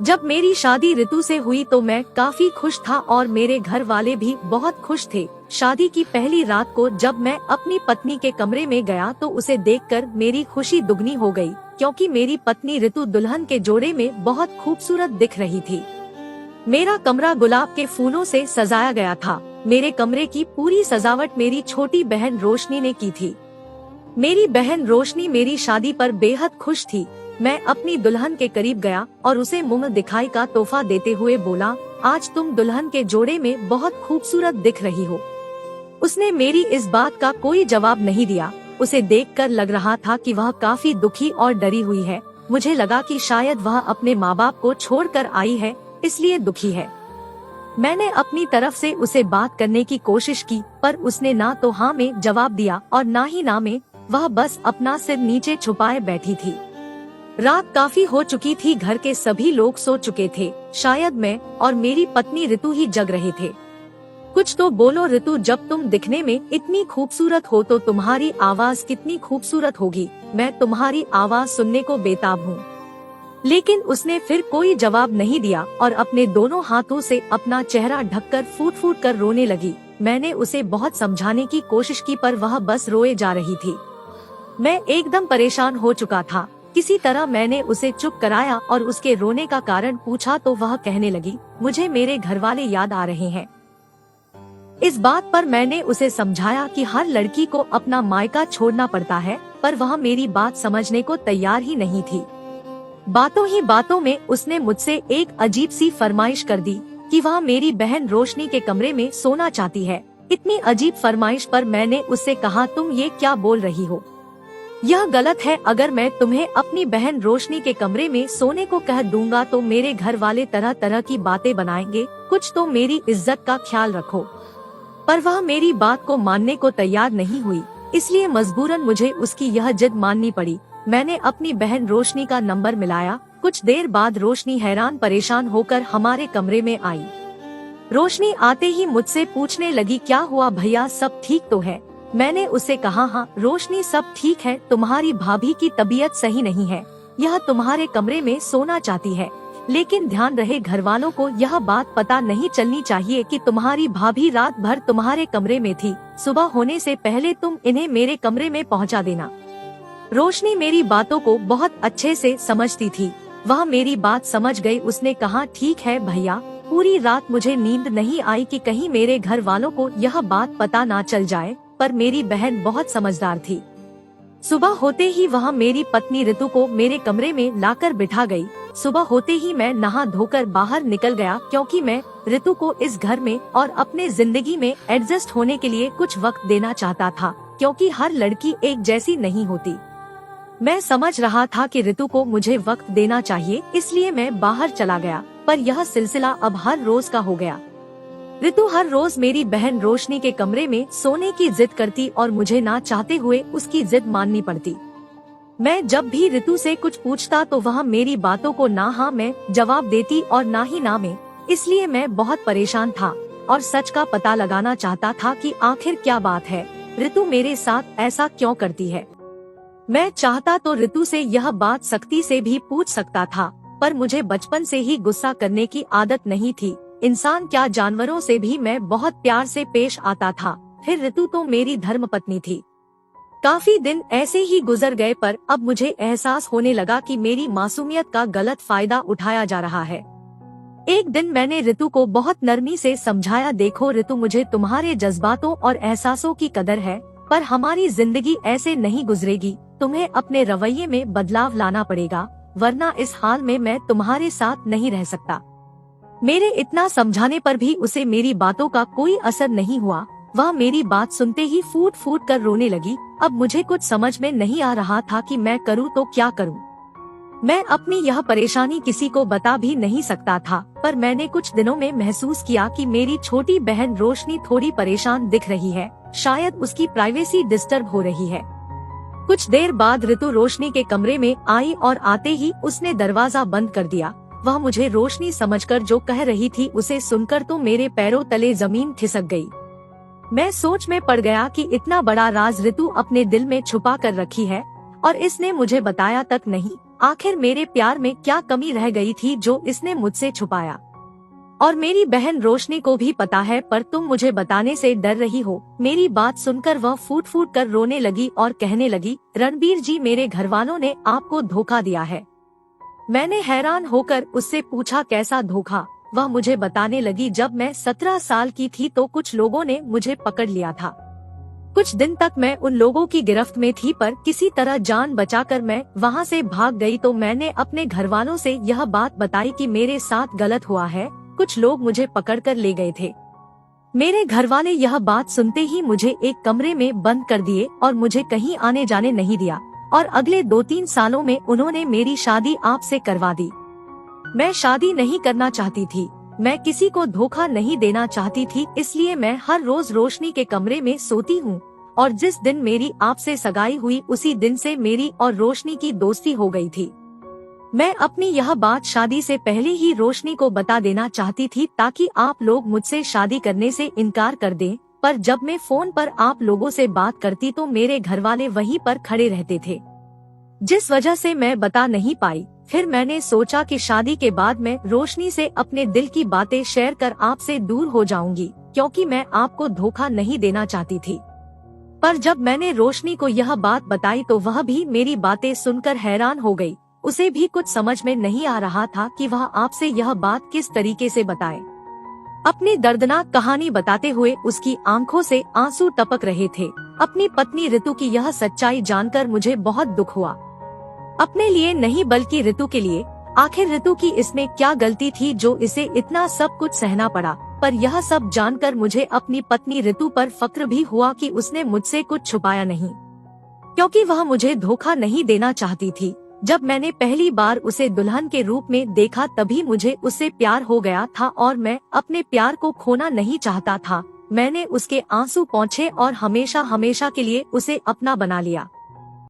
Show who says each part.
Speaker 1: जब मेरी शादी ऋतु से हुई तो मैं काफी खुश था और मेरे घर वाले भी बहुत खुश थे। शादी की पहली रात को जब मैं अपनी पत्नी के कमरे में गया तो उसे देखकर मेरी खुशी दुगनी हो गई, क्योंकि मेरी पत्नी ऋतु दुल्हन के जोड़े में बहुत खूबसूरत दिख रही थी। मेरा कमरा गुलाब के फूलों से सजाया गया था। मेरे कमरे की पूरी सजावट मेरी छोटी बहन रोशनी ने की थी। मेरी बहन रोशनी मेरी शादी पर बेहद खुश थी। मैं अपनी दुल्हन के करीब गया और उसे मुंह दिखाई का तोहफा देते हुए बोला, आज तुम दुल्हन के जोड़े में बहुत खूबसूरत दिख रही हो। उसने मेरी इस बात का कोई जवाब नहीं दिया। उसे देखकर लग रहा था कि वह काफी दुखी और डरी हुई है। मुझे लगा कि शायद वह अपने माँ बाप को छोड़कर आई है, इसलिए दुखी है। मैंने अपनी तरफ से उसे बात करने की कोशिश की, पर उसने ना तो हाँ में जवाब दिया और ना ही ना में। वह बस अपना सिर नीचे छुपाए बैठी थी। रात काफी हो चुकी थी। घर के सभी लोग सो चुके थे। शायद मैं और मेरी पत्नी ऋतु ही जग रहे थे। कुछ तो बोलो ऋतु, जब तुम दिखने में इतनी खूबसूरत हो तो तुम्हारी आवाज कितनी खूबसूरत होगी। मैं तुम्हारी आवाज सुनने को बेताब हूँ। लेकिन उसने फिर कोई जवाब नहीं दिया और अपने दोनों हाथों से अपना चेहरा ढककर फूट फूट कर रोने लगी। मैंने उसे बहुत समझाने की कोशिश की, पर वह बस रोए जा रही थी। मैं एकदम परेशान हो चुका था। किसी तरह मैंने उसे चुप कराया और उसके रोने का कारण पूछा तो वह कहने लगी, मुझे मेरे घरवाले याद आ रहे हैं। इस बात पर मैंने उसे समझाया कि हर लड़की को अपना मायका छोड़ना पड़ता है, पर वह मेरी बात समझने को तैयार ही नहीं थी। बातों ही बातों में उसने मुझसे एक अजीब सी फरमाइश कर दी कि वह मेरी बहन रोशनी के कमरे में सोना चाहती है। इतनी अजीब फरमाइश पर मैंने उससे कहा, तुम ये क्या बोल रही हो? यह गलत है। अगर मैं तुम्हें अपनी बहन रोशनी के कमरे में सोने को कह दूंगा तो मेरे घर वाले तरह तरह की बातें बनाएंगे। कुछ तो मेरी इज्जत का ख्याल रखो। पर वह मेरी बात को मानने को तैयार नहीं हुई, इसलिए मजबूरन मुझे उसकी यह जिद माननी पड़ी। मैंने अपनी बहन रोशनी का नंबर मिलाया। कुछ देर बाद रोशनी हैरान परेशान होकर हमारे कमरे में आई। रोशनी आते ही मुझसे पूछने लगी, क्या हुआ भैया, सब ठीक तो है? मैंने उसे कहा, हाँ रोशनी सब ठीक है, तुम्हारी भाभी की तबीयत सही नहीं है। यह तुम्हारे कमरे में सोना चाहती है, लेकिन ध्यान रहे घर वालों को यह बात पता नहीं चलनी चाहिए कि तुम्हारी भाभी रात भर तुम्हारे कमरे में थी। सुबह होने से पहले तुम इन्हें मेरे कमरे में पहुंचा देना। रोशनी मेरी बातों को बहुत अच्छे से समझती थी। वह मेरी बात समझ गई। उसने कहा, ठीक है भैया। पूरी रात मुझे नींद नहीं आई कि कहीं मेरे घर वालों को यह बात पता ना चल जाए, पर मेरी बहन बहुत समझदार थी। सुबह होते ही वह मेरी पत्नी ऋतु को मेरे कमरे में लाकर बिठा गई। सुबह होते ही मैं नहा धोकर बाहर निकल गया, क्योंकि मैं ऋतु को इस घर में और अपने जिंदगी में एडजस्ट होने के लिए कुछ वक्त देना चाहता था, क्योंकि हर लड़की एक जैसी नहीं होती। मैं समझ रहा था कि ऋतु को मुझे वक्त देना चाहिए, इसलिए मैं बाहर चला गया। पर यह सिलसिला अब हर रोज का हो गया। ऋतु हर रोज मेरी बहन रोशनी के कमरे में सोने की जिद करती और मुझे ना चाहते हुए उसकी जिद माननी पड़ती। मैं जब भी ऋतु से कुछ पूछता तो वह मेरी बातों को ना हाँ में जवाब देती और ना ही ना में। इसलिए मैं बहुत परेशान था और सच का पता लगाना चाहता था कि आखिर क्या बात है, ऋतु मेरे साथ ऐसा क्यों करती है। मैं चाहता तो ऋतु से यह बात सख्ती से भी पूछ सकता था, पर मुझे बचपन से ही गुस्सा करने की आदत नहीं थी। इंसान क्या, जानवरों से भी मैं बहुत प्यार से पेश आता था। फिर ऋतु तो मेरी धर्मपत्नी थी। काफी दिन ऐसे ही गुजर गए, पर अब मुझे एहसास होने लगा कि मेरी मासूमियत का गलत फायदा उठाया जा रहा है। एक दिन मैंने ऋतु को बहुत नरमी से समझाया, देखो ऋतु, मुझे तुम्हारे जज्बातों और एहसासों की कदर है, पर हमारी जिंदगी ऐसे नहीं गुजरेगी। तुम्हें अपने रवैये में बदलाव लाना पड़ेगा, वरना इस हाल में मैं तुम्हारे साथ नहीं रह सकता। मेरे इतना समझाने पर भी उसे मेरी बातों का कोई असर नहीं हुआ। वह मेरी बात सुनते ही फूट फूट कर रोने लगी। अब मुझे कुछ समझ में नहीं आ रहा था कि मैं करूँ तो क्या करूँ। मैं अपनी यह परेशानी किसी को बता भी नहीं सकता था, पर मैंने कुछ दिनों में महसूस किया कि मेरी छोटी बहन रोशनी थोड़ी परेशान दिख रही है। शायद उसकी प्राइवेसी डिस्टर्ब हो रही है। कुछ देर बाद ऋतु रोशनी के कमरे में आई और आते ही उसने दरवाजा बंद कर दिया। वह मुझे रोशनी समझकर जो कह रही थी उसे सुनकर तो मेरे पैरों तले जमीन खिसक गई। मैं सोच में पड़ गया कि इतना बड़ा राज ऋतु अपने दिल में छुपा कर रखी है और इसने मुझे बताया तक नहीं। आखिर मेरे प्यार में क्या कमी रह गई थी जो इसने मुझसे छुपाया। और मेरी बहन रोशनी को भी पता है, पर तुम मुझे बताने से डर रही हो। मेरी बात सुनकर वह फूट फूट कर रोने लगी और कहने लगी, रणबीर जी, मेरे घर वालों ने आपको धोखा दिया है। मैंने हैरान होकर उससे पूछा, कैसा धोखा? वह मुझे बताने लगी, जब मैं 17 साल की थी तो कुछ लोगों ने मुझे पकड़ लिया था। कुछ दिन तक मैं उन लोगों की गिरफ्त में थी, पर किसी तरह जान बचाकर मैं वहां से भाग गई। तो मैंने अपने घर वालों से यह बात बताई कि मेरे साथ गलत हुआ है, कुछ लोग मुझे पकड़कर ले गए थे। मेरे घर वाले यह बात सुनते ही मुझे एक कमरे में बंद कर दिए और मुझे कहीं आने जाने नहीं दिया। और अगले 2-3 सालों में उन्होंने मेरी शादी आपसे करवा दी। मैं शादी नहीं करना चाहती थी, मैं किसी को धोखा नहीं देना चाहती थी, इसलिए मैं हर रोज रोशनी के कमरे में सोती हूँ। और जिस दिन मेरी आपसे सगाई हुई उसी दिन से मेरी और रोशनी की दोस्ती हो गई थी। मैं अपनी यह बात शादी से पहले ही रोशनी को बता देना चाहती थी, ताकि आप लोग मुझसे शादी करने से इनकार कर दें। पर जब मैं फोन पर आप लोगों से बात करती तो मेरे घर वाले वहीं पर खड़े रहते थे, जिस वजह से मैं बता नहीं पाई। फिर मैंने सोचा कि शादी के बाद मैं रोशनी से अपने दिल की बातें शेयर कर आपसे दूर हो जाऊंगी, क्योंकि मैं आपको धोखा नहीं देना चाहती थी। पर जब मैंने रोशनी को यह बात बताई तो वह भी मेरी बातें सुनकर हैरान हो गई। उसे भी कुछ समझ में नहीं आ रहा था कि वह आपसे यह बात किस तरीके से बताए। अपनी दर्दनाक कहानी बताते हुए उसकी आंखों से आंसू टपक रहे थे। अपनी पत्नी ऋतु की यह सच्चाई जानकर मुझे बहुत दुख हुआ, अपने लिए नहीं बल्कि ऋतु के लिए। आखिर ऋतु की इसमें क्या गलती थी जो इसे इतना सब कुछ सहना पड़ा। पर यह सब जानकर मुझे अपनी पत्नी ऋतु पर फक्र भी हुआ कि उसने मुझसे कुछ छुपाया नहीं, क्योंकि वह मुझे धोखा नहीं देना चाहती थी। जब मैंने पहली बार उसे दुल्हन के रूप में देखा तभी मुझे उससे प्यार हो गया था और मैं अपने प्यार को खोना नहीं चाहता था। मैंने उसके आंसू पोंछे और हमेशा हमेशा के लिए उसे अपना बना लिया।